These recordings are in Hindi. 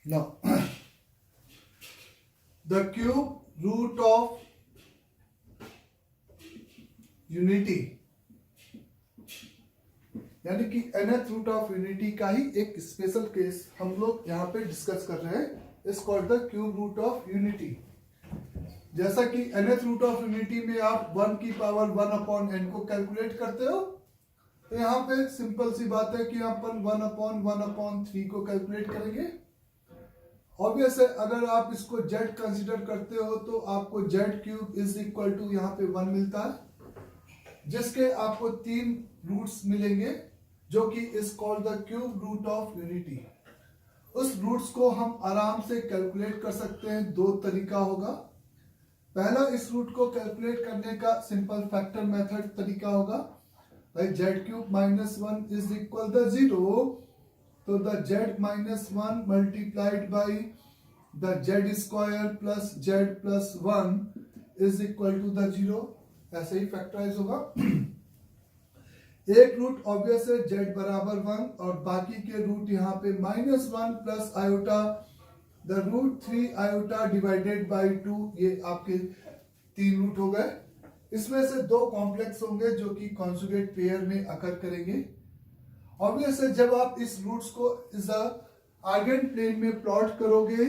Now, the cube root of unity यानी कि nth रूट ऑफ यूनिटी का ही एक स्पेशल केस हम लोग यहाँ पे डिस्कस कर रहे हैं, is called the cube root of unity. जैसा कि nth रूट ऑफ यूनिटी में आप 1 की पावर 1 अपॉन n को कैलकुलेट करते हो, तो यहाँ पे सिंपल सी बात है कि अपन 1 अपॉन 1 अपॉन 3 को कैलकुलेट करेंगे। ऑब्वियस है, अगर आप इसको z कंसीडर करते हो तो आपको z cube is equal to यहाँ पे 1 मिलता है, जिसके आपको 3 रूट्स मिलेंगे जो कि is called the cube root of unity. उस रूट्स को हम आराम से कैलकुलेट कर सकते हैं, दो तरीका होगा। पहला, इस रूट को कैलकुलेट करने का सिंपल फैक्टर मेथड तरीका होगा, भाई z cube minus 1 is equal the 0, तो the z minus 1 multiplied by the z square plus z plus 1 is equal to the 0, ऐसे ही फैक्टराइज होगा। एक रूट ऑब्वियस है z बराबर 1 और बाकी के रूट यहाँ पे minus 1 plus iota the root 3 iota divided by 2, ये आपके 3 रूट हो गए। इसमें से 2 कॉम्प्लेक्स होंगे जो कि कॉन्जुगेट पेयर में अकर करेंगे। ऑब्वियस है, जब आप इस रूट्स को इस आर्गन प्लेन में प्लॉट करोगे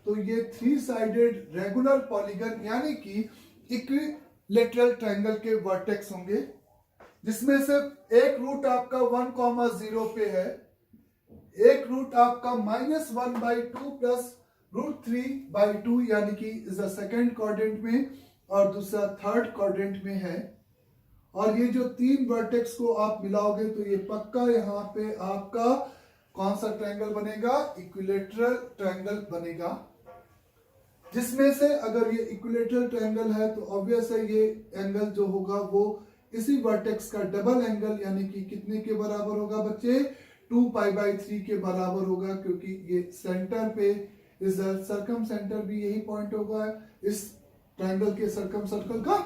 तो ये 3 साइडेड रेगुलर पॉलीगन यानी कि इक्विलेटरल ट्रायंगल के वर्टेक्स होंगे, जिसमें से एक रूट आपका 1,0 पे है, एक रूट आपका -1/2 प्लस √3/2 यानी कि इज द सेकेंड क्वाड्रेंट में और दूसरा थर्ड क्वाड्रेंट में है। और ये जो 3 वर्टेक्स को आप मिलाओगे तो ये पक्का यहाँ पे आपका कौन सा ट्रायंगल बनेगा, इक्विलेटरल ट्रायंगल बनेगा। जिसमें से अगर ये इक्विलेटरल ट्रायंगल है तो ऑब्वियस है ये एंगल जो होगा वो इसी वर्टेक्स का डबल एंगल यानी कि कितने के बराबर होगा बच्चे, 2π/3 के बराबर होगा, क्योंकि ये सेंटर पे इस सर्कम सेंटर भी यही पॉइंट होगा इस ट्रायंगल के सर्कम सर्कल का।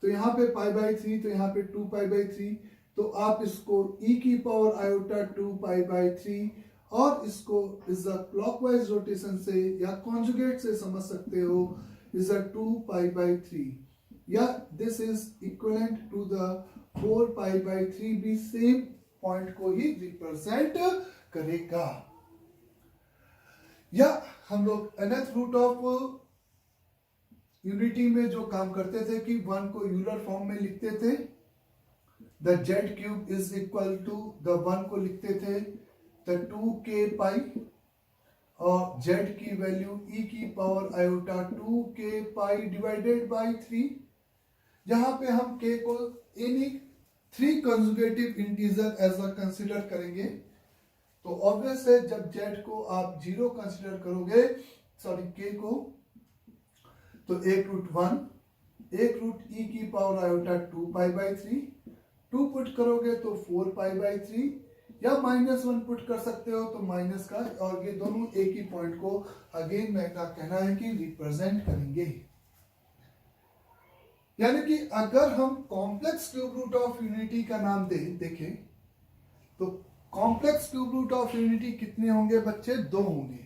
तो यहाँ पे π/3, तो यहाँ पे 2π/3, तो आप इसको e की पावर आयोटा 2π/3 और इसको इस क्लॉकवाइज रोटेशन से या कॉन्जुगेट से समझ सकते हो इज 2π/3, या this is equivalent to the 4π/3 भी सेम पॉइंट को ही रिप्रेजेंट करेगा। या हम लोग nth रूट ऑफ यूनिटी में जो काम करते थे कि 1 को यूलर फॉर्म में लिखते थे, the z cube is equal to the 1 को लिखते थे द 2k और z की वैल्यू e की power iota 2k divided by 3, जहां पे हम k को any 3 conjugative integer as a consider करेंगे। तो ऑब्वियस है, जब z को आप 0 कंसीडर करोगे, सॉरी k को, तो एक रूट 1, एक रूट e की पावर आयोटा 2π/3, 2 पुट करोगे तो 4π/3, या -1 पुट कर सकते हो तो माइनस का, और ये दोनों एक ही पॉइंट को अगेन मेरा कहना है कि रिप्रेजेंट करेंगे। यानी कि अगर हम complex cube root of unity का नाम देखें तो complex cube root of unity कितने होंगे बच्चे, 2 होंगे।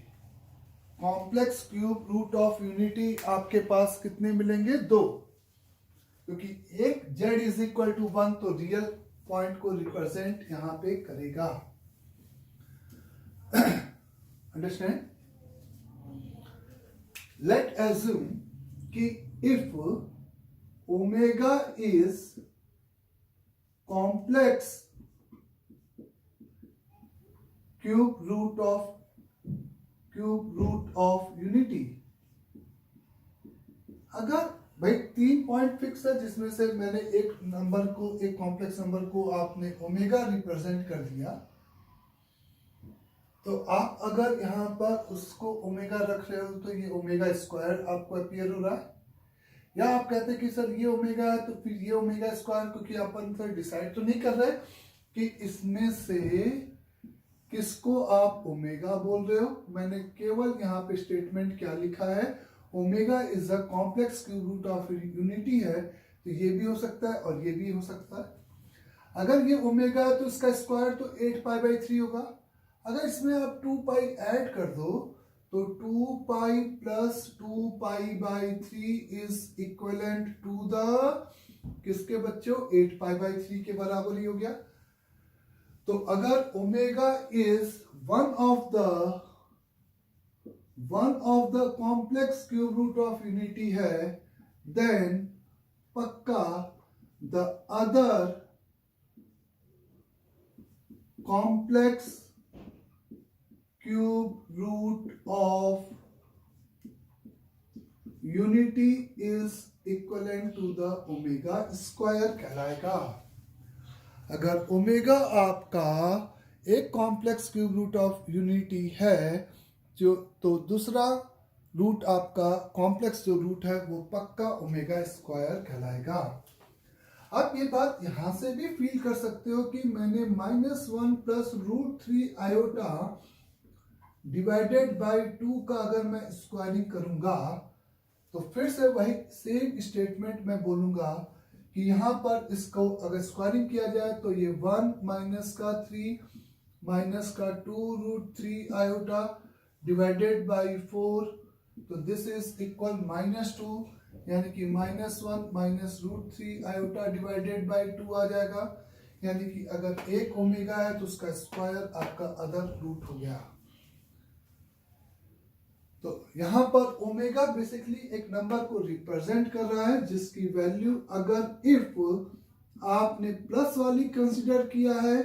Complex cube root of unity आपके पास कितने मिलेंगे, 2, क्योंकि एक z इज इक्वल टू 1 तो रियल पॉइंट को रिप्रेजेंट यहां पे करेगा। अंडरस्टैंड? लेट एज्यूम कि if omega is complex cube root of unity, अगर भाई 3 पॉइंट फिक्स है जिसमें से मैंने एक नंबर को, एक कॉम्प्लेक्स नंबर को आपने ओमेगा रिप्रेजेंट कर दिया, तो आप अगर यहां पर उसको ओमेगा रख रहे हो तो ये ओमेगा स्क्वायर आपको अपीयर हो रहा है, या आप कहते हैं कि सर ये ओमेगा है तो फिर ये ओमेगा स्क्वायर, क्योंकि अपन फिर डिसाइड तो नहीं कर रहे कि इसमें से किसको आप ओमेगा बोल रहे हो। मैंने केवल यहाँ पे स्टेटमेंट क्या लिखा है, omega is a complex cube root of unity है, तो ये भी हो सकता है और ये भी हो सकता है। अगर ये ओमेगा है तो इसका स्क्वायर तो 8π/3 होगा, अगर इसमें आप 2 पाई ऐड कर दो तो 2 pi plus 2 pi by 3 is equivalent to the किसके बच्चों 8 पाई बाई 3 के बराबर ही हो गया। तो अगर omega is one of the complex cube root of unity है, देन पक्का the other complex cube root of unity is equivalent to the omega square कहलाएगा। अगर ओमेगा आपका एक complex cube root of unity है जो, तो दूसरा रूट आपका कॉम्प्लेक्स जो रूट है वो पक्का ओमेगा स्क्वायर कहलाएगा। आप ये बात यहां से भी फील कर सकते हो कि मैंने -1 प्लस √3 आयोटा डिवाइडेड बाय 2 का अगर मैं स्क्वायरिंग करूंगा तो फिर से वही सेम स्टेटमेंट मैं बोलूंगा कि यहां पर इसको अगर स्क्वायरिंग किया जाए तो ये 1 माइनस का 3 माइनस का 2√3 आयोटा डिवाइडेड बाय 4, तो दिस इज इक्वल -2, यानी कि -1 माइनस √3 आयोटा डिवाइडेड बाय 2 आ जाएगा। यानी कि अगर एक ओमेगा है तो उसका स्क्वायर आपका अदर रूट हो गया। तो यहां पर ओमेगा बेसिकली एक नंबर को रिप्रेजेंट कर रहा है जिसकी वैल्यू अगर इफ आपने प्लस वाली कंसीडर किया है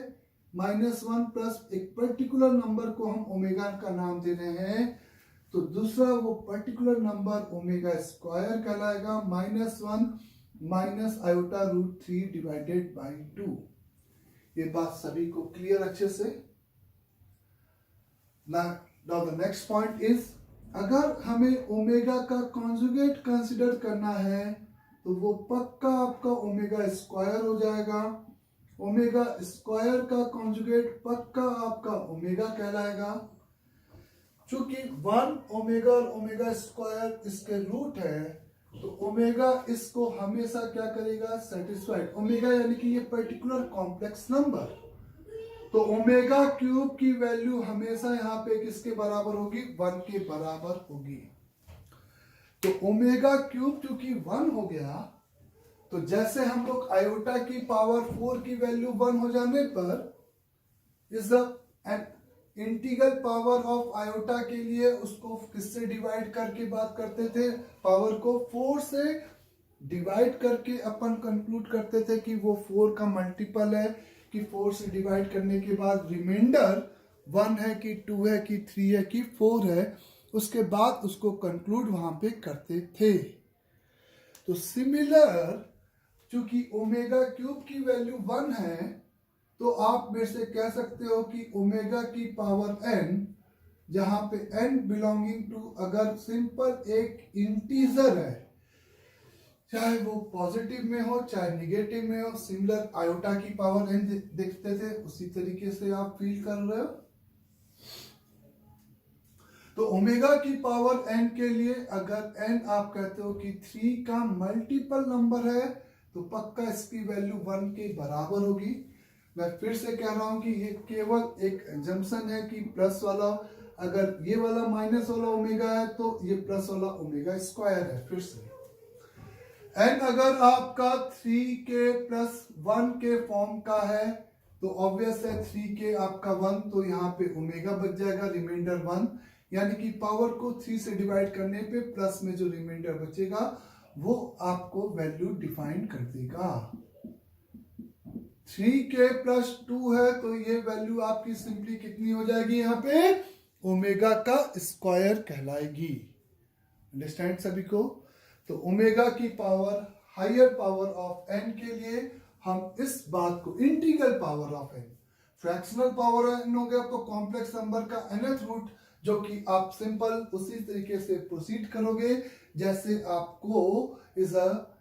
-1 प्लस एक पर्टिकुलर नंबर को हम ओमेगा का नाम दे रहे हैं, तो दूसरा वो पर्टिकुलर नंबर ओमेगा स्क्वायर कहलाएगा। -1 माइनस आयोटा √3 डिवाइडेड बाय 2। ये बात सभी को क्लियर अच्छे से। Now the next point is, अगर हमें ओमेगा का कॉन्जुगेट कंसीडर करना है तो वो पक्का आपका ओमेगा स्क्वायर हो जाएगा। ओमेगा स्क्वायर का कॉन्जुगेट पक्का आपका ओमेगा कहलाएगा। चूंकि 1 ओमेगा और ओमेगा स्क्वायर इसके रूट है तो ओमेगा इसको हमेशा क्या करेगा, सेटिस्फाइड। ओमेगा यानी कि ये पर्टिकुलर कॉम्प्लेक्स नंबर, तो ओमेगा क्यूब की वैल्यू हमेशा यहाँ पे किसके बराबर होगी, 1 के बराबर होगी। तो ओमेगा क्यूब क्योंकि 1 हो गया, तो जैसे हम लोग आयोटा की पावर 4 की वैल्यू 1 हो जाने पर इस इंटीग्रल पावर ऑफ आयोटा के लिए उसको किससे डिवाइड करके बात करते थे, पावर को 4 से डिवाइड करके अपन कंक्लूड करते थे कि वो 4 का मल्टीपल है, कि 4 से डिवाइड करने के बाद रिमाइंडर 1 है कि 2 है कि 3 है कि 4 है, उसके बाद उसको कंक्लूड वहां पे करते थे। तो सिमिलर चूंकि ओमेगा क्यूब की वैल्यू 1 है तो आप मेरे से कह सकते हो कि ओमेगा की पावर n, जहां पे n बिलोंगिंग टू अगर सिंपल एक इंटीजर है, चाहे वो पॉजिटिव में हो चाहे निगेटिव में हो, सिमिलर आयोटा की पावर n देखते थे उसी तरीके से आप फील कर रहे हो। तो ओमेगा की पावर n के लिए अगर n आप कहते हो कि 3 का मल्टीपल नंबर है तो पक्का इसकी वैल्यू 1 के बराबर होगी। मैं फिर से कह रहा हूं कि ये केवल एक एग्जम्पशन है कि प्लस वाला, अगर ये वाला माइनस वाला ओमेगा है तो ये प्लस वाला ओमेगा स्क्वायर है। फिर से n अगर आपका 3 के प्लस 1 के फॉर्म का है तो ऑब्वियस है 3 के आपका 1, तो यहाँ पे ओमेगा बच जाएगा रिमाइंडर 1, यानी कि पावर को 3 से डिवाइड करने पे प्लस में जो रिमाइंडर बचेगा वो आपको वैल्यू डिफाइन कर देगा। 3k प्लस 2 है तो ये वैल्यू आपकी सिंपली कितनी हो जाएगी, यहाँ पे ओमेगा का स्क्वायर कहलाएगी। अंडरस्टैंड सभी को? तो ओमेगा की power higher power of n के लिए हम इस बात को integral power of n, fractional power n हो गया तो कॉम्प्लेक्स नंबर का nth रूट, जो कि आप सिंपल उसी तरीके से प्रोसीड करोगे जैसे आपको इस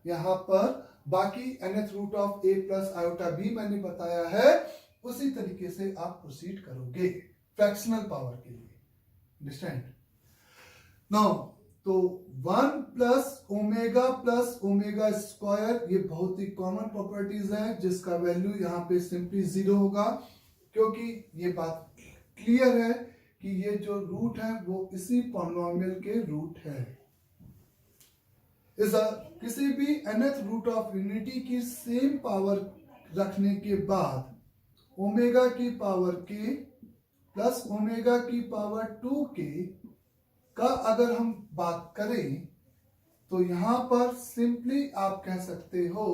यहाँ पर बाकी nth root of a plus iota b मैंने बताया है, उसी तरीके से आप प्रोसीड करोगे फ्रैक्शनल पावर के लिए। अंडरस्टैंड? नाउ तो 1 प्लस ओमेगा स्क्वायर ये बहुत ही कॉमन प्रॉपर्टीज है जिसका वैल्यू यहाँ पे सिंपली 0 होगा, क्योंकि ये बात क्लियर है कि ये जो रूट है वो इसी पॉलिनोमियल के रूट है। किसी भी nth रूट ऑफ यूनिटी की सेम पावर रखने के बाद ओमेगा की पावर k प्लस ओमेगा की पावर 2k का अगर हम बात करें तो यहां पर सिंपली आप कह सकते हो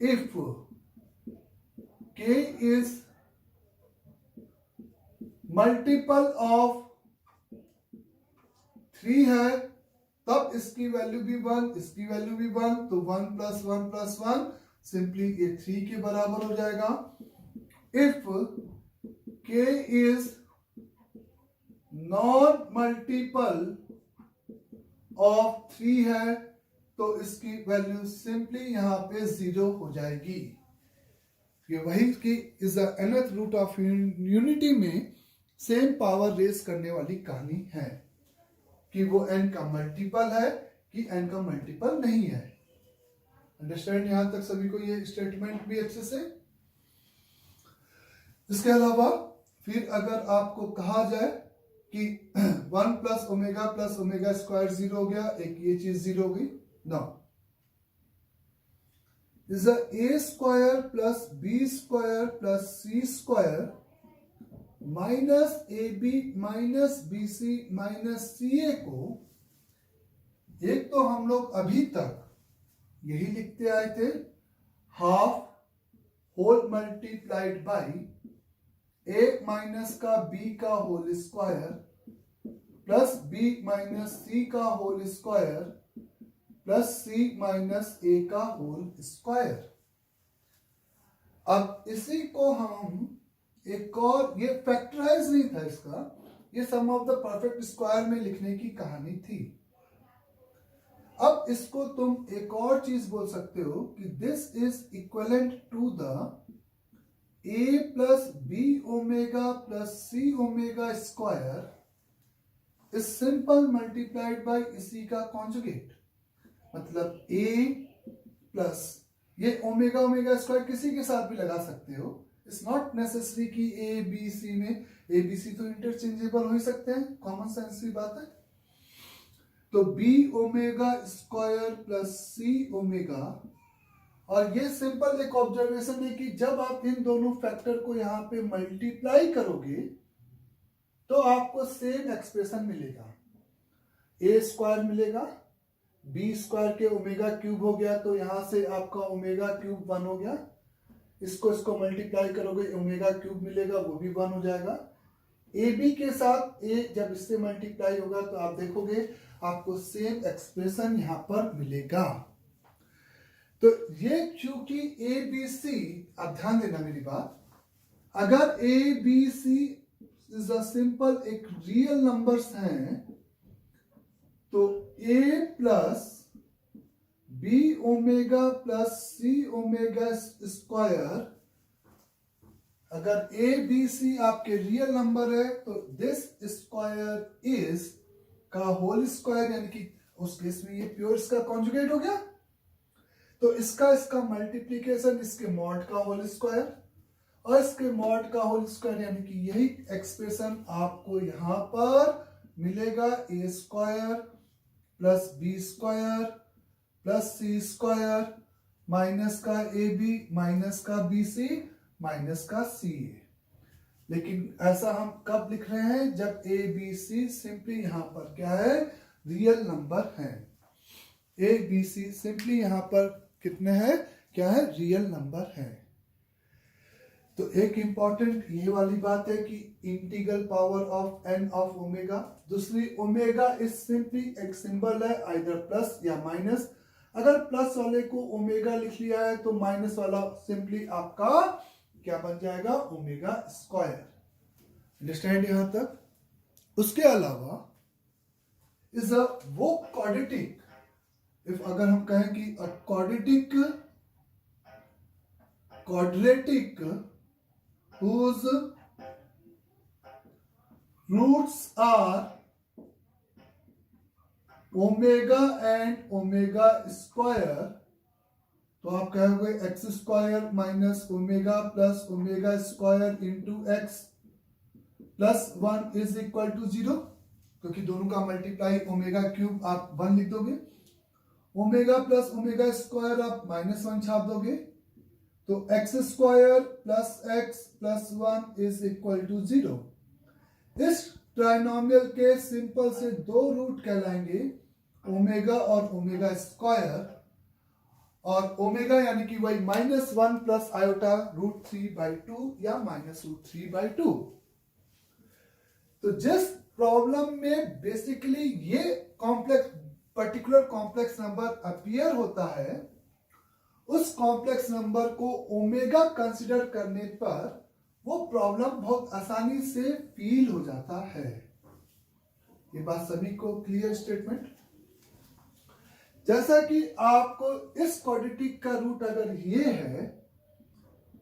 if k is multiple of 3 है तब इसकी वैल्यू भी 1, इसकी वैल्यू भी 1, तो 1 प्लस 1 प्लस 1 सिंपली ये 3 के बराबर हो जाएगा। If k is non multiple of 3 है तो इसकी वैल्यू सिंपली यहां पे 0 हो जाएगी। ये वही कि is the nth root of unity में सेम पावर रेस करने वाली कहानी है कि वो n का मल्टीपल है कि n का मल्टीपल नहीं है। अंडरस्टैंड यहां तक सभी को ये स्टेटमेंट भी अच्छे से। इसके अलावा फिर अगर आपको कहा जाए कि 1 प्लस ओमेगा स्क्वायर 0 हो गया, एक ये चीज 0 हो गई, no is a square plus b square plus c square minus ab minus bc minus ca को एक तो हम लोग अभी तक यही लिखते आए थे half whole multiplied by a minus का b का whole square plus b minus c का whole square plus c minus a का होल स्क्वायर। अब इसी को हम एक और, ये फैक्टराइज नहीं था इसका, ये सम ऑफ द परफेक्ट स्क्वायर में लिखने की कहानी थी। अब इसको तुम एक और चीज बोल सकते हो कि this is equivalent to the a plus B omega plus C omega square is simple multiplied by इसी का कॉन्जुगेट। मतलब a प्लस ये ओमेगा ओमेगा स्क्वायर किसी के साथ भी लगा सकते हो, इट्स नॉट नेसेसरी कि ए बी सी में, ए बी सी तो इंटरचेंजेबल हो ही सकते हैं, कॉमन सेंस की बात है। तो B omega square plus C omega, और ये सिंपल एक ऑब्जर्वेशन है कि जब आप इन दोनों फैक्टर को यहां पे मल्टीप्लाई करोगे तो आपको सेम एक्सप्रेशन मिलेगा। ए स्क्वायर मिलेगा, बी स्क्वायर के ओमेगा क्यूब हो गया तो यहां से आपका ओमेगा क्यूब 1 हो गया, इसको मल्टीप्लाई करोगे ओमेगा क्यूब मिलेगा, वो भी 1 हो जाएगा। ए बी के साथ ए जब इससे मल्टीप्लाई होगा तो आप देखोगे आपको सेम एक्सप्रेशन यहां पर मिलेगा। तो ये चूंकि ए बी सी, आप ध्यान देना मेरी बात, अगर A B C is a simple एक रियल नंबर्स हैं तो a plus B omega plus C omega square, अगर a b c आपके रियल नंबर है तो दिस स्क्वायर इज का होल स्क्वायर, यानी कि उस केस में ये प्योर इसका कॉन्जुगेट हो गया, तो इसका मल्टीप्लीकेशन इसके मॉड का होल स्क्वायर और इसके मॉड का होल स्क्वायर, यानी कि यही एक्सप्रेशन आपको यहां पर मिलेगा। A square plus B square plus C square minus का ए बी माइनस का बी सी माइनस का सी ए। लेकिन ऐसा हम कब लिख रहे हैं? जब ए बी सी सिंपली यहां पर क्या है? रियल नंबर है। ए बी सी सिंपली यहां पर कितने हैं? क्या है? रियल नंबर है। तो एक इंपॉर्टेंट ये वाली बात है कि integral power of N of omega. दूसरी, ओमेगा इज सिंपली एक सिंबल है, आइदर प्लस या माइनस। अगर प्लस वाले को ओमेगा लिख लिया है तो माइनस वाला सिंपली आपका क्या बन जाएगा? Omega square. अंडरस्टैंड यहां तक? उसके अलावा इज अ वो क्वाड्रेटिक, इफ अगर हम कहें कि a quadratic whose roots are omega and omega square, तो आप कहोगे x square minus omega plus omega square into x. Plus 1 is equal to 0, क्योंकि दोनों का मल्टीप्लाई ओमेगा क्यूब आप 1 लिख दोगे, ओमेगा प्लस ओमेगा स्क्वायर आप -1 छाप दोगे, तो x square plus x plus 1 is equal to 0। इस ट्राइनोमियल के सिंपल से दो रूट कहलाएंगे, ओमेगा और ओमेगा स्क्वायर, और ओमेगा यानी कि वही -1 प्लस आयोटा √3/2 या -√3/2। तो जिस प्रॉब्लम में बेसिकली ये पर्टिकुलर कॉम्प्लेक्स नंबर अपीयर होता है, उस कॉम्प्लेक्स नंबर को ओमेगा कंसिडर करने पर वो प्रॉब्लम बहुत आसानी से फील हो जाता है। ये बात सभी को क्लियर स्टेटमेंट? जैसा कि आपको इस क्वाड्रेटिक का रूट अगर ये है,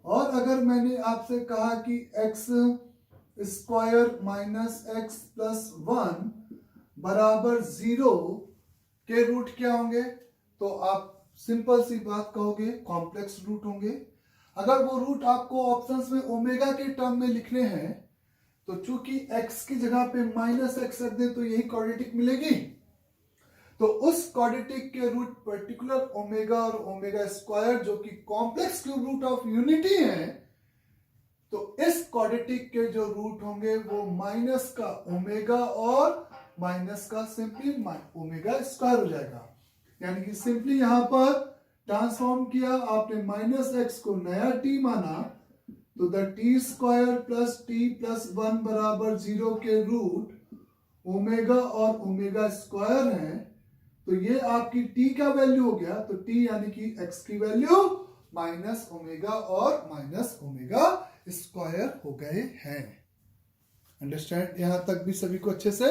और अगर मैंने आपसे कहा कि x square minus x plus 1 बराबर 0 के रूट क्या होंगे, तो आप सिंपल सी बात कहोगे कॉम्प्लेक्स रूट होंगे। अगर वो रूट आपको ऑप्शंस में ओमेगा के टर्म में लिखने हैं, तो चूंकि x की जगह पे -x रख दें तो यही क्वाड्रेटिक मिलेगी। तो उस क्वाड्रेटिक के रूट पर्टिकुलर ओमेगा और ओमेगा स्क्वायर जो कि complex cube root of unity है, तो इस क्वाड्रेटिक के जो रूट होंगे वो माइनस का ओमेगा और माइनस का सिंपली ओमेगा स्क्वायर हो जाएगा। यानी कि सिंपली यहां पर ट्रांसफॉर्म किया आपने, -x को नया t माना, तो the T square plus T plus 1 बराबर 0 के रूट ओमेगा और ओमेगा स्क्वायर है। तो ये आपकी t का वैल्यू हो गया, तो t यानी कि x की वैल्यू माइनस ओमेगा और माइनस ओमेगा स्क्वायर हो गए हैं। अंडरस्टैंड यहां तक भी सभी को अच्छे से?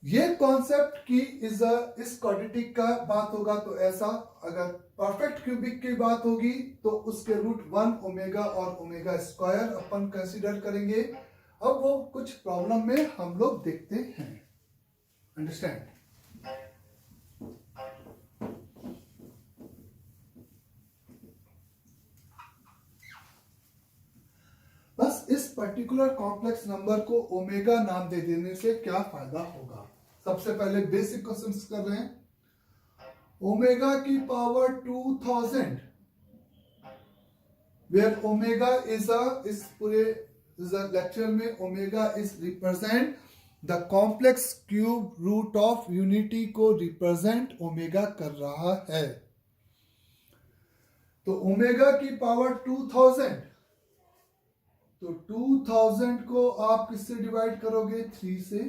ये कॉन्सेप्ट की इस क्वाड्रेटिक का बात होगा तो ऐसा, अगर परफेक्ट क्यूबिक की बात होगी तो उसके रूट 1 ओमेगा और ओमेगा स्क्वायर अपन कंसीडर करेंगे। अब वो कुछ प्रॉब्लम में हम लोग देखते हैं। अंडरस्टैंड? बस इस पर्टिकुलर कॉम्प्लेक्स नंबर को ओमेगा नाम दे देने से क्या फायदा होगा? सबसे पहले बेसिक क्वेश्चंस कर रहे हैं। ओमेगा की पावर 2000, वेयर ओमेगा इज इस पूरे लेक्चर में omega is represent the complex cube root of unity को रिप्रेजेंट ओमेगा कर रहा है। तो ओमेगा की पावर 2000, तो 2000 को आप किससे डिवाइड करोगे? 3 से।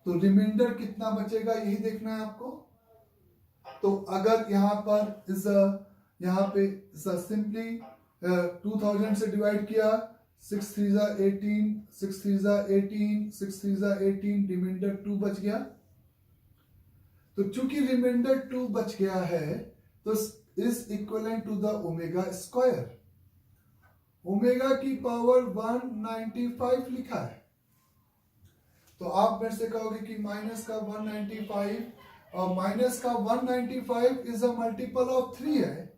तो रिमाइंडर कितना बचेगा यही देखना है आपको। तो अगर यहां पर यहां पे सिंपली 2000 से डिवाइड किया, 6 3 18, 6 3 18, 6 3 18, रिमाइंडर 2 बच गया। तो चूंकि रिमाइंडर 2 बच गया है, तो is equivalent to the omega square. Omega की पावर 195 लिखा है, तो आप मेरे से कहोगे कि माइनस का 195 और माइनस का 195 इज अ मल्टीपल ऑफ 3 है,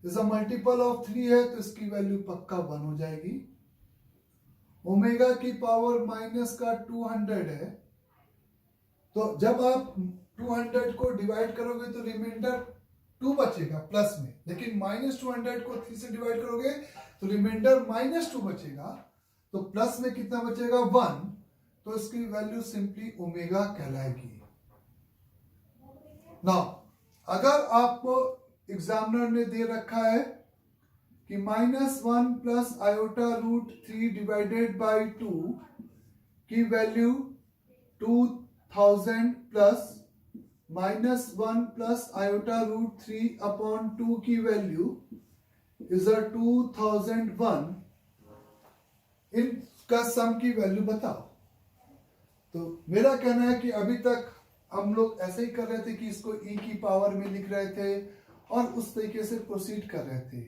इज अ मल्टीपल ऑफ 3 है, तो इसकी वैल्यू पक्का 1 हो जाएगी। ओमेगा की पावर माइनस का 200 है, तो जब आप 200 को डिवाइड करोगे तो रिमाइंडर 2 बचेगा प्लस में, लेकिन -200 को 3 से डिवाइड करोगे तो रिमाइंडर -2 बचेगा, तो प्लस में कितना बचेगा? 1, तो इसकी वैल्यू सिंपली ओमेगा कहलाएगी। नाउ अगर आपको एग्जामिनर ने दे रखा है कि -1 प्लस आयोटा √3 डिवाइडेड बाय 2 की value 2000 plus -1 plus iota √3 upon 2 की वैल्यू इज 2001, इनका सम की वैल्यू बताओ। तो मेरा कहना है कि अभी तक हम लोग ऐसे ही कर रहे थे कि इसको e की पावर में लिख रहे थे और उस तरीके से प्रोसीड कर रहे थे।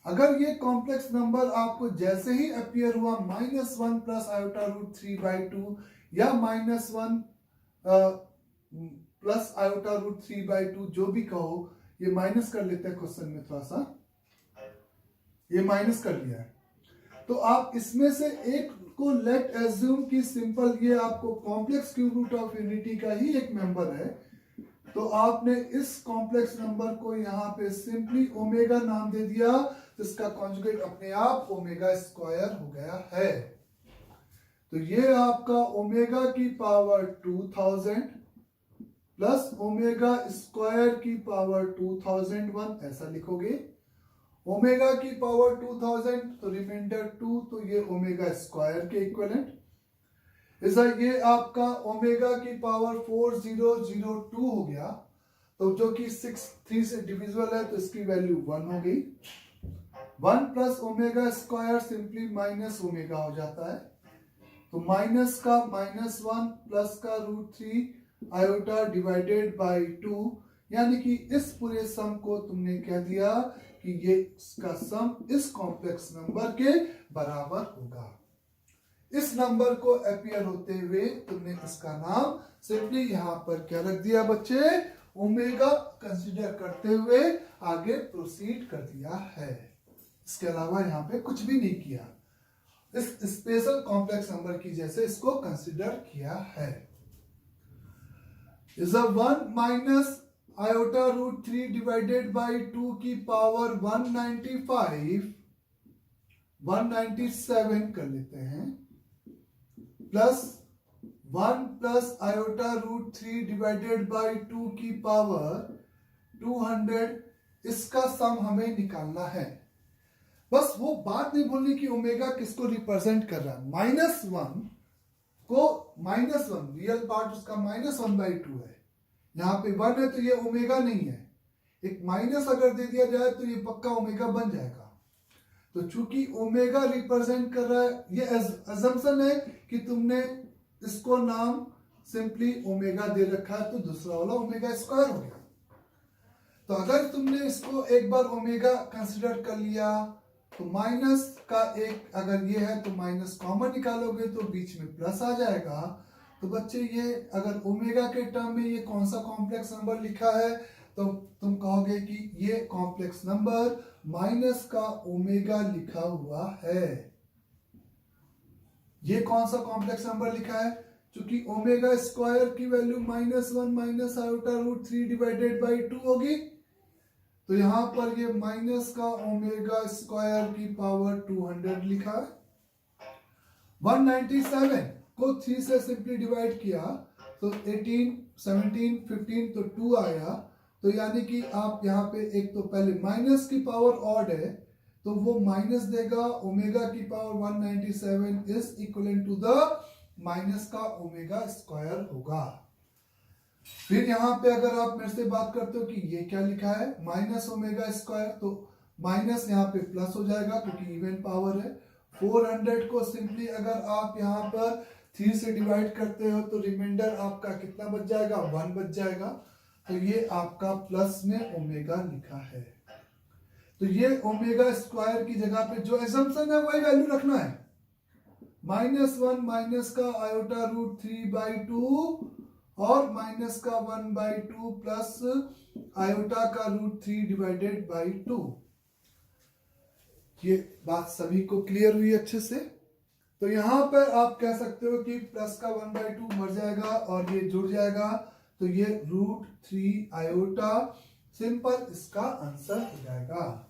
अगर ये कॉम्प्लेक्स नंबर आपको जैसे ही अपीयर हुआ -1 प्लस आयोटा √3/2 या -1 प्लस आयोटा √3/2, जो भी कहो, ये माइनस कर लेते हैं क्वेश्चन में थोड़ा सा। ये माइनस कर लिया है। तो आप इसमें से एक को लेट एज्यूम कि सिंपल ये आपको complex cube root of unity का ही एक मेंबर है, तो आपने इस कॉम्प्लेक्स नंबर को यहाँ पे सिंपली ओमेगा नाम दे दिया, जिसका कॉन्जुगेट अपने आप ओमेगा स्क्वायर हो गया है। तो ये आपका ओमेगा की पावर 2000 प्लस ओमेगा स्क्वायर की पावर 2001 ऐसा लिखोगे। ओमेगा की पावर 2000 तो रिमाइंडर 2, तो ये ओमेगा स्क्वायर के इक्विवेलेंट। ऐसा ये आपका ओमेगा की पावर 4002 हो गया, तो जो कि 3 से डिविजिबल है, तो इसकी वैल्यू 1 हो गई। 1 plus omega square simply minus omega हो जाता है, तो माइनस का -1 प्लस का √3 आयोटा डिवाइडेड बाय 2, यानी कि इस पूरे सम को तुमने कह दिया कि ये इसका सम इस कॉम्प्लेक्स नंबर के बराबर होगा। इस नंबर को अपीयर होते हुए तुमने इसका नाम सिंपली यहां पर क्या रख दिया बच्चे, ओमेगा कंसीडर करते हुए आगे प्रोसीड कर दिया है। इसके अलावा यहां पे कुछ भी नहीं किया, इस स्पेशल कॉम्प्लेक्स नंबर की जैसे इसको कंसीडर किया है। Is 1 minus iota √3 divided by 2 की पावर 197 कर लेते हैं, plus 1 plus iota √3 divided by 2 की पावर 200, इसका सम हमें निकालना है। बस वो बात नहीं भूलनी कि ओमेगा किसको रिप्रेजेंट कर रहा है। -1 को -1 रियल पार्ट उसका -1/2 है, यहाँ पे 1 है तो ये ओमेगा नहीं है, एक माइनस अगर दे दिया जाए तो ये पक्का ओमेगा बन जाएगा। तो चूंकि ओमेगा रिप्रेजेंट कर रहा है, ये अजम्पशन है कि तुमने इसको नाम सिंपली ओमेगा दे रखा है, तो दूसरा वाला ओमेगा स्क्वायर हो गया। तो अगर तुमने इसको एक बार ओमेगा कंसिडर कर लिया, तो माइनस का एक अगर ये है तो माइनस कॉमन निकालोगे तो बीच में प्लस आ जाएगा। तो बच्चे ये अगर ओमेगा के टर्म में ये कौन सा कॉम्प्लेक्स नंबर लिखा है, तो तुम कहोगे कि ये कॉम्प्लेक्स नंबर माइनस का ओमेगा लिखा हुआ है। ये कौन सा कॉम्प्लेक्स नंबर लिखा है, क्योंकि ओमेगा स्क्वायर की value -1 minus iota √3 divided by 2 होगी, तो यहां पर ये माइनस का ओमेगा स्क्वायर की पावर 200 लिखा है। 197 को 3 से सिंपली डिवाइड किया तो 18, 17, 15 तो 2 आया, तो यानी कि आप यहाँ पे एक तो पहले माइनस की पावर ऑड है तो वो माइनस देगा, ओमेगा की power 197 is equal to the minus का ओमेगा स्क्वायर होगा। फिर यहाँ पे अगर आप मेरे से बात करते हो कि ये क्या लिखा है माइनस ओमेगा स्क्वायर, तो माइनस यहाँ पे प्लस हो जाएगा क्योंकि इवन पावर है। 400 को सिंपली अगर आप यहाँ पर 3 से डिवाइड करते हो तो रिमाइंडर आपका कितना बच जाएगा, 1 बच जाएगा। तो ये आपका प्लस में ओमेगा लिखा है। तो ये ओमेगा स्क्वायर की जगह पे जो असम्पशन है वही वैल्यू रखना है। -1 माइनस का आयोटा √3/2 और माइनस का 1/2 प्लस आयोटा का √3 डिवाइडेड बाय 2। ये बात सभी को क्लियर हुई अच्छे से। तो यहां पर आप कह सकते हो कि प्लस का 1/2 मर जाएगा और ये जुड़ जाएगा, तो ये √3 आयोटा सिंपल इसका आंसर हो जाएगा।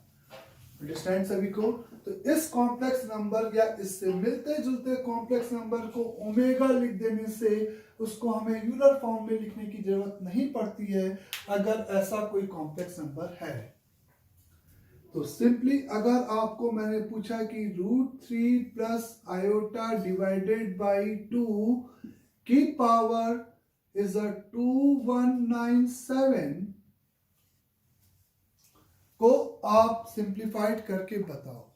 अंडरस्टैंड सभी को। तो इस कॉम्प्लेक्स नंबर या इससे मिलते जुलते कॉम्प्लेक्स नंबर को ओमेगा लिख देने से उसको हमें यूलर फॉर्म में लिखने की जरूरत नहीं पड़ती है अगर ऐसा कोई कॉम्प्लेक्स नंबर है। तो सिंपली अगर आपको मैंने पूछा कि √3 प्लस आयोटा डिवाइडेड बाय 2 की पावर इज 2197 को आप सिंप्लीफाइड करके बताओ,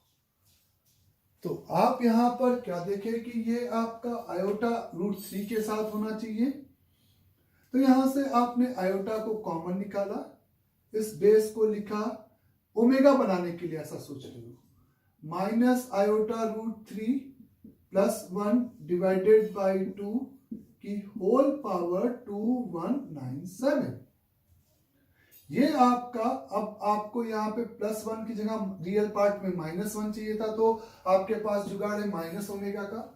तो आप यहां पर क्या देखें कि ये आपका आयोटा √3 के साथ होना चाहिए। तो यहां से आपने आयोटा को कॉमन निकाला, इस बेस को लिखा ओमेगा बनाने के लिए, ऐसा सोच रहे हो, minus iota √3 plus 1 divided by 2 की होल पावर 2197। ये आपका, अब आपको यहाँ पे +1 की जगह रियल पार्ट में -1 चाहिए था, तो आपके पास जुगाड़ है माइनस ओमेगा का।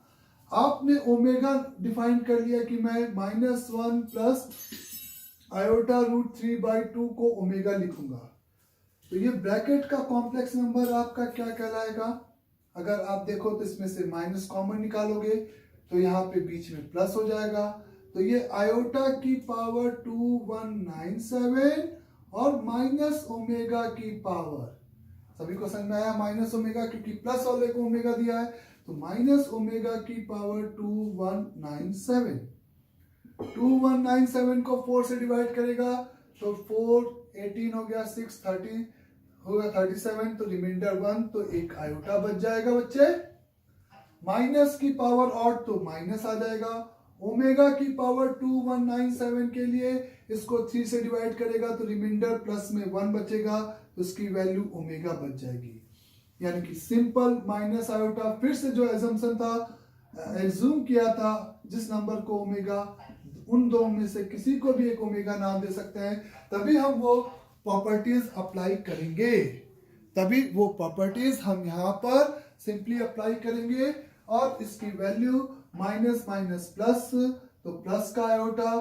आपने ओमेगा डिफाइन कर लिया कि मैं -1 प्लस आयोटा √3/2 को ओमेगा लिखूंगा। तो ये ब्रैकेट का कॉम्प्लेक्स नंबर आपका क्या कहलाएगा? अगर आप देखो तो इसमें से माइनस कॉमन निकालोगे तो यहाँ पे बीच में प्लस हो जाएगा। तो ये आयोटा की पावर 2197 और माइनस ओमेगा की पावर, सभी को समझ में आया माइनस ओमेगा, क्योंकि प्लस वाले को ओमेगा दिया है, तो माइनस ओमेगा की पावर 2197। 2197 को 4 से डिवाइड करेगा तो 4 18 हो गया, 6 30 होगा 37, तो रिमाइंडर 1, तो एक आयोटा बच जाएगा बच्चे। माइनस की पावर ऑड तो माइनस आ जाएगा। ओमेगा की पावर 2197 के लिए इसको 3 से डिवाइड करेगा तो रिमाइंडर प्लस में 1 बचेगा, तो उसकी वैल्यू ओमेगा बच जाएगी। यानी कि सिंपल माइनस आयोटा, फिर से जो एजम्पशन था, एज्यूम किया था जिस नंबर को ओमेगा, उन दो में से किसी को भी एक ओमेगा नाम दे सकते हैं, तभी हम वो प्रॉपर्टीज अप्लाई करेंगे। तभी वो प्रॉपर्टीज हम यहाँ पर सिंपली अप्लाई करेंगे और इसकी वैल्यू माइनस माइनस प्लस, तो प्लस का आयोटा,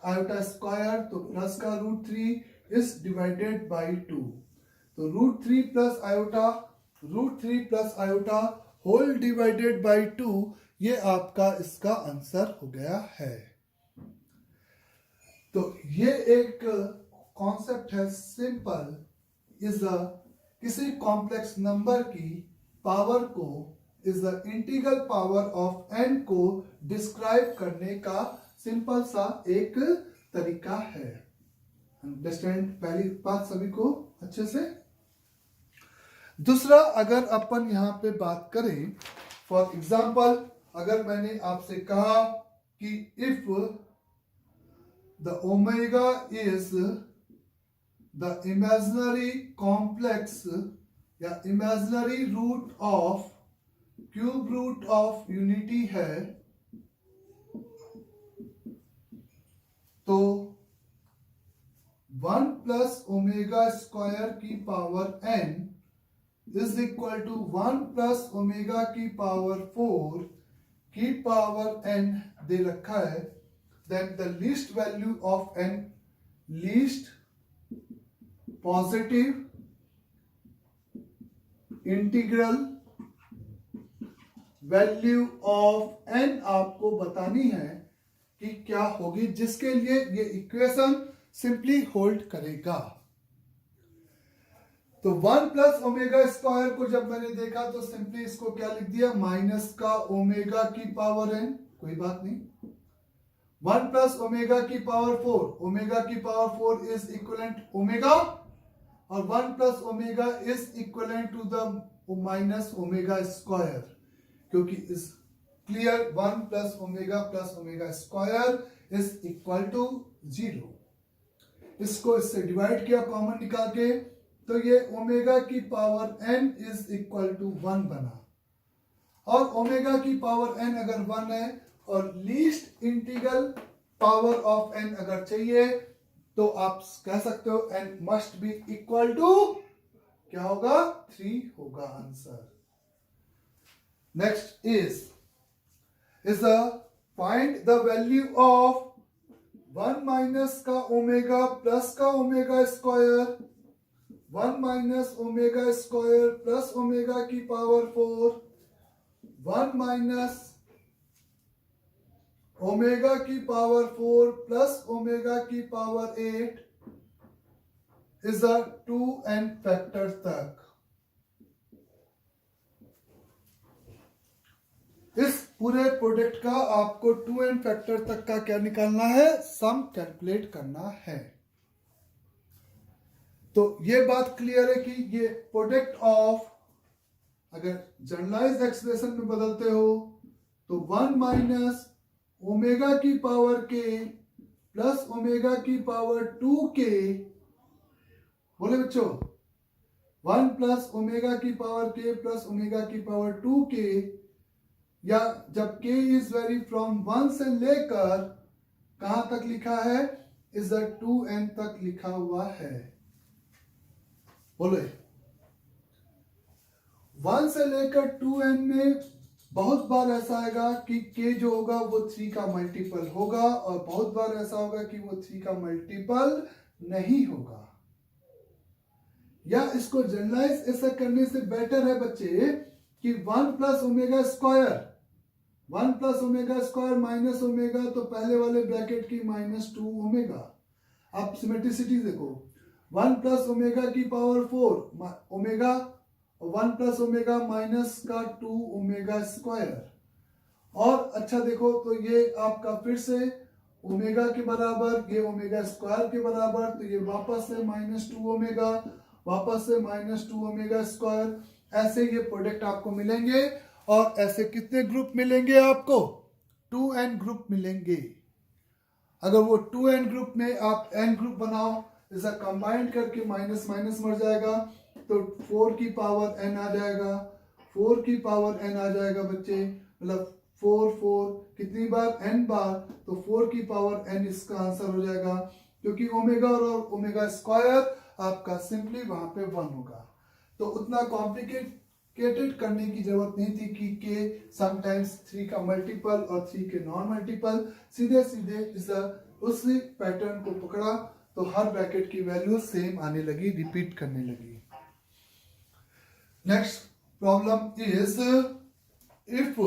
आयोटा स्क्वायर तो प्लस का √3 इज डिवाइडेड बाई 2, तो √3 plus iota whole divided by 2, ये आपका इसका आंसर हो गया है। तो ये एक कॉन्सेप्ट है सिंपल, इज किसी कॉम्प्लेक्स नंबर की पावर को, is the integral power of n को डिस्क्राइब करने का सिंपल सा एक तरीका है। अंडरस्टैंड पहली बात सभी को अच्छे से। दूसरा, अगर अपन यहां पे बात करें, फॉर एग्जांपल अगर मैंने आपसे कहा कि if the omega is the imaginary complex या imaginary root of cube root of unity है, तो 1 प्लस ओमेगा स्क्वायर की power n is equal to 1 plus omega की पावर 4 की पावर n दे रखा है, then the least value of n, least positive integral value of n आपको बतानी है कि क्या होगी, जिसके लिए ये इक्वेशन सिंपली होल्ड करेगा। तो 1 प्लस ओमेगा स्क्वायर को जब मैंने देखा तो सिंपली इसको क्या लिख दिया, माइनस का ओमेगा की पावर n, कोई बात नहीं। 1 प्लस ओमेगा की पावर 4, ओमेगा की पावर 4 इज इक्वलेंट ओमेगा, और 1 plus omega is equivalent to the minus omega square, क्योंकि इस clear 1 plus omega square is equal to 0। इसको इससे डिवाइड किया कॉमन निकाल के, तो ये ओमेगा की power n is equal to 1 बना, और ओमेगा की पावर n अगर 1 है और least integral power of n अगर चाहिए, तो आप कह सकते हो n must be equal to, क्या होगा, 3 होगा answer. Next is find the value of 1 minus का ओमेगा प्लस का omega square, 1 minus omega square plus omega की पावर 4, 1 माइनस ओमेगा की पावर 4 प्लस ओमेगा की पावर 8 इज 2n फैक्टर तक। इस पूरे प्रोडक्ट का आपको 2n फैक्टर तक का क्या निकालना है, सम कैलकुलेट करना है। तो ये बात क्लियर है कि ये प्रोडक्ट ऑफ, अगर जनरलाइज एक्सप्रेशन में बदलते हो तो 1 माइनस ओमेगा की पावर k प्लस ओमेगा की पावर 2k, बोले बच्चों, 1 प्लस ओमेगा की पावर k प्लस ओमेगा की पावर 2k, या जब k इज वेरी फ्रॉम 1 से लेकर कहां तक लिखा है, इज 2n तक लिखा हुआ है। बोलो 1 से लेकर 2n में बहुत बार ऐसा आएगा कि k जो होगा वो 3 का मल्टीपल होगा और बहुत बार ऐसा होगा कि वो 3 का मल्टीपल नहीं होगा। या इसको जनरलाइज ऐसा करने से बेटर है बच्चे कि 1 plus omega square, 1 plus omega square minus omega, तो पहले वाले ब्रैकेट की -2 ओमेगा। आप सिमेट्रिसिटी देखो, 1 प्लस ओमेगा की power 4 omega, 1 plus omega minus का 2 ओमेगा स्क्वायर। और अच्छा देखो तो ये आपका फिर से ओमेगा के बराबर, ये ओमेगा स्क्वायर के बराबर, तो ये वापस से -2 ओमेगा, वापस से -2 ओमेगा स्क्वायर। ऐसे ये प्रोडक्ट आपको मिलेंगे और ऐसे कितने ग्रुप मिलेंगे आपको? 2n ग्रुप मिलेंगे। अगर वो 2n ग्रुप में आप n ग्रुप बनाओ, ऐसा कंबाइंड करके माइनस माइनस मर जाएगा, तो 4 की पावर n आ जाएगा, 4 की पावर n आ जाएगा बच्चे, मतलब 4 कितनी बार? n बार, तो 4 की पावर n इसका आंसर हो जाएगा, क्योंकि ओमेगा और ओमेगा स्क्वायर आपका सिंपली वहां पे 1 होगा। तो उतना कॉम्प्लिकेटेड करने की जरूरत नहीं थी कि k समटाइम्स 3 का मल्टीपल और 3 के नॉन मल्टीपल। सीधे सीधे उसी पैटर्न को पकड़ा तो हर ब्रैकेट की वैल्यू सेम आने लगी, रिपीट करने लगी। Next problem is if